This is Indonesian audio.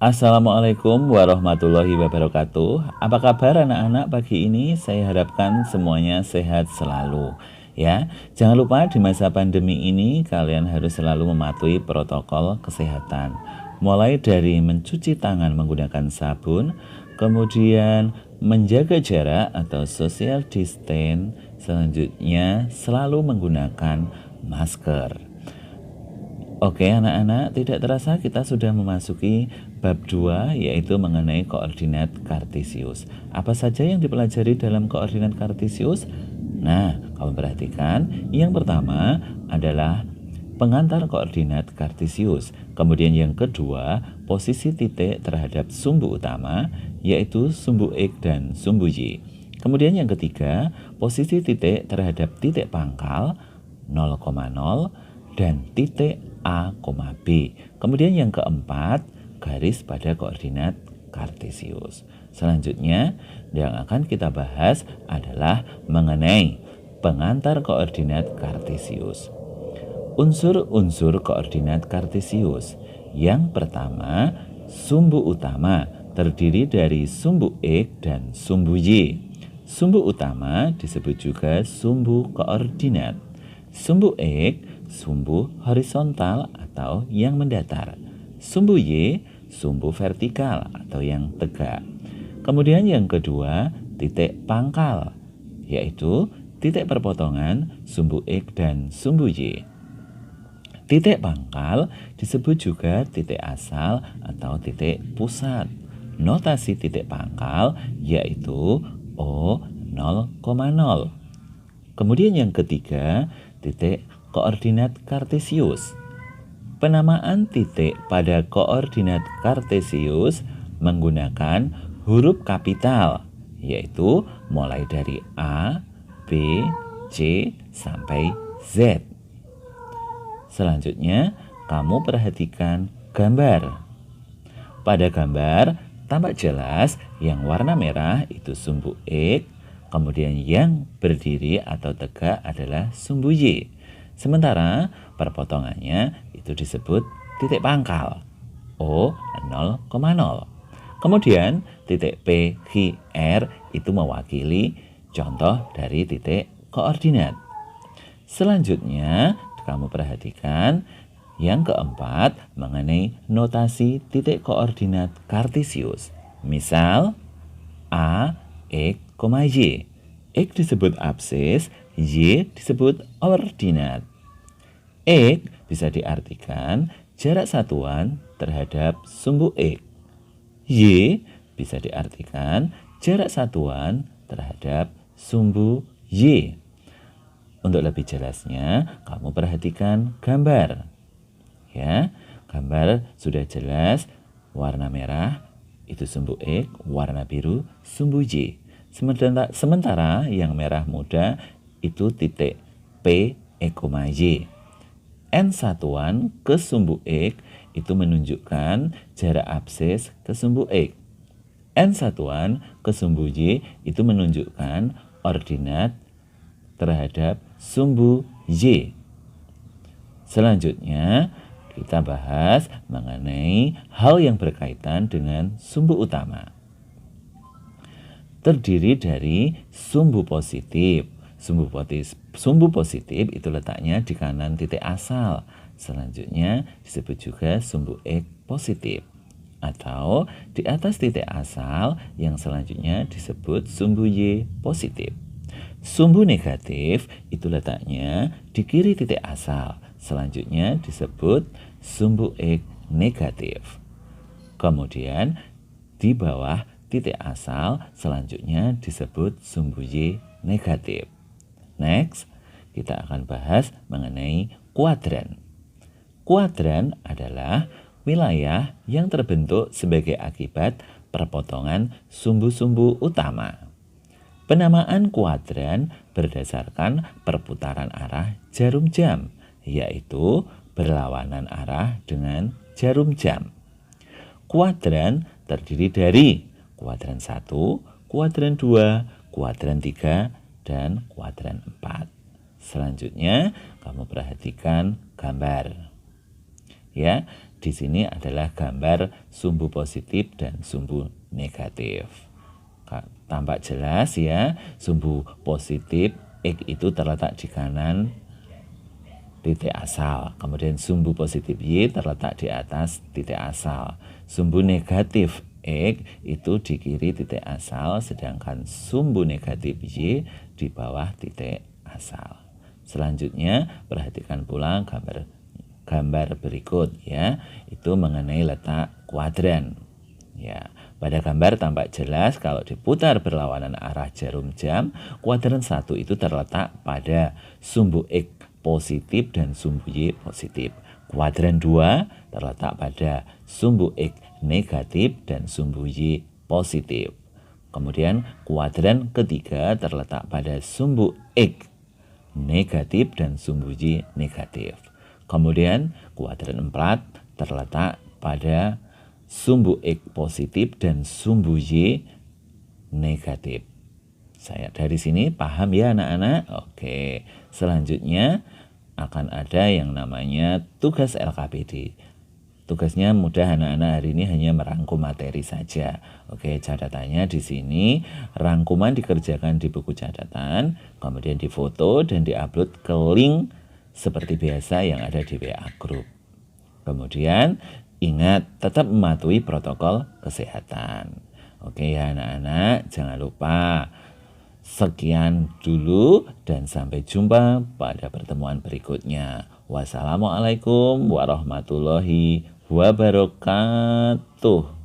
Assalamualaikum warahmatullahi wabarakatuh. Apa kabar anak-anak pagi ini? Saya harapkan semuanya sehat selalu. Ya, jangan lupa di masa pandemi ini kalian harus selalu mematuhi protokol kesehatan. Mulai dari mencuci tangan menggunakan sabun, kemudian menjaga jarak atau social distance, selanjutnya selalu menggunakan masker. Oke anak-anak, tidak terasa kita sudah memasuki bab 2 yaitu mengenai koordinat kartesius. Apa saja yang dipelajari dalam koordinat kartesius? Nah, kamu perhatikan, yang pertama adalah pengantar koordinat kartesius. Kemudian yang kedua, posisi titik terhadap sumbu utama yaitu sumbu X dan sumbu Y. Kemudian yang ketiga, posisi titik terhadap titik pangkal 0,0 dan titik A, B. Kemudian yang keempat, garis pada koordinat kartesius. Selanjutnya, yang akan kita bahas adalah mengenai pengantar koordinat kartesius. Unsur-unsur koordinat kartesius. Yang pertama, sumbu utama terdiri dari sumbu X dan sumbu Y. Sumbu utama disebut juga sumbu koordinat. Sumbu X sumbu horizontal atau yang mendatar. Sumbu Y, sumbu vertikal atau yang tegak. Kemudian yang kedua, titik pangkal, yaitu titik perpotongan sumbu X dan sumbu Y. Titik pangkal disebut juga titik asal atau titik pusat. Notasi titik pangkal yaitu O 0,0. Kemudian yang ketiga, titik koordinat kartesius. Penamaan titik pada koordinat kartesius menggunakan huruf kapital, yaitu mulai dari A, B, C, sampai Z. Selanjutnya, kamu perhatikan gambar. Pada gambar, tampak jelas yang warna merah itu sumbu X, kemudian yang berdiri atau tegak adalah sumbu Y. Sementara perpotongannya itu disebut titik pangkal O 0,0. Kemudian titik P, Q, R itu mewakili contoh dari titik koordinat. Selanjutnya kamu perhatikan yang keempat mengenai notasi titik koordinat kartesius. Misal A, X, Y. X disebut absis, Y disebut ordinat. X bisa diartikan jarak satuan terhadap sumbu X. Y bisa diartikan jarak satuan terhadap sumbu Y. Untuk lebih jelasnya, kamu perhatikan gambar. Ya, gambar sudah jelas, warna merah itu sumbu X, warna biru sumbu Y. Sementara yang merah muda itu titik P, Y. N satuan ke sumbu X itu menunjukkan jarak absis ke sumbu X. N satuan ke sumbu Y itu menunjukkan ordinat terhadap sumbu Y. Selanjutnya, kita bahas mengenai hal yang berkaitan dengan sumbu utama. Terdiri dari sumbu positif. Sumbu positif itu letaknya di kanan titik asal. Selanjutnya disebut juga sumbu X positif. Atau di atas titik asal yang selanjutnya disebut sumbu Y positif. Sumbu negatif itu letaknya di kiri titik asal. Selanjutnya disebut sumbu X negatif. Kemudian di bawah titik asal selanjutnya disebut sumbu Y negatif. Next, kita akan bahas mengenai kuadran. Kuadran adalah wilayah yang terbentuk sebagai akibat perpotongan sumbu-sumbu utama. Penamaan kuadran berdasarkan perputaran arah jarum jam, yaitu berlawanan arah dengan jarum jam. Kuadran terdiri dari kuadran 1, kuadran 2, kuadran 3, dan kuadran 4. Selanjutnya, kamu perhatikan gambar. Ya, di sini adalah gambar sumbu positif dan sumbu negatif. Tampak jelas ya, sumbu positif X itu terletak di kanan titik asal, kemudian sumbu positif Y terletak di atas titik asal. Sumbu negatif X itu di kiri titik asal, sedangkan sumbu negatif Y di bawah titik asal. Selanjutnya perhatikan pula gambar berikut ya, itu mengenai letak kuadran. Ya, pada gambar tampak jelas kalau diputar berlawanan arah jarum jam, kuadran 1 itu terletak pada sumbu X positif dan sumbu Y positif. Kuadran 2 terletak pada sumbu X negatif dan sumbu Y positif. Kemudian kuadran ketiga terletak pada sumbu X negatif dan sumbu Y negatif. Kemudian kuadran 4 terletak pada sumbu X positif dan sumbu Y negatif. Saya dari sini paham ya anak-anak? Oke, selanjutnya akan ada yang namanya tugas LKPD. Tugasnya mudah anak-anak, hari ini hanya merangkum materi saja. Oke, catatannya di sini, rangkuman dikerjakan di buku catatan, kemudian difoto dan diupload ke link seperti biasa yang ada di WA Group. Kemudian ingat tetap mematuhi protokol kesehatan. Oke ya anak-anak, jangan lupa. Sekian dulu dan sampai jumpa pada pertemuan berikutnya. Wassalamualaikum warahmatullahi wabarakatuh.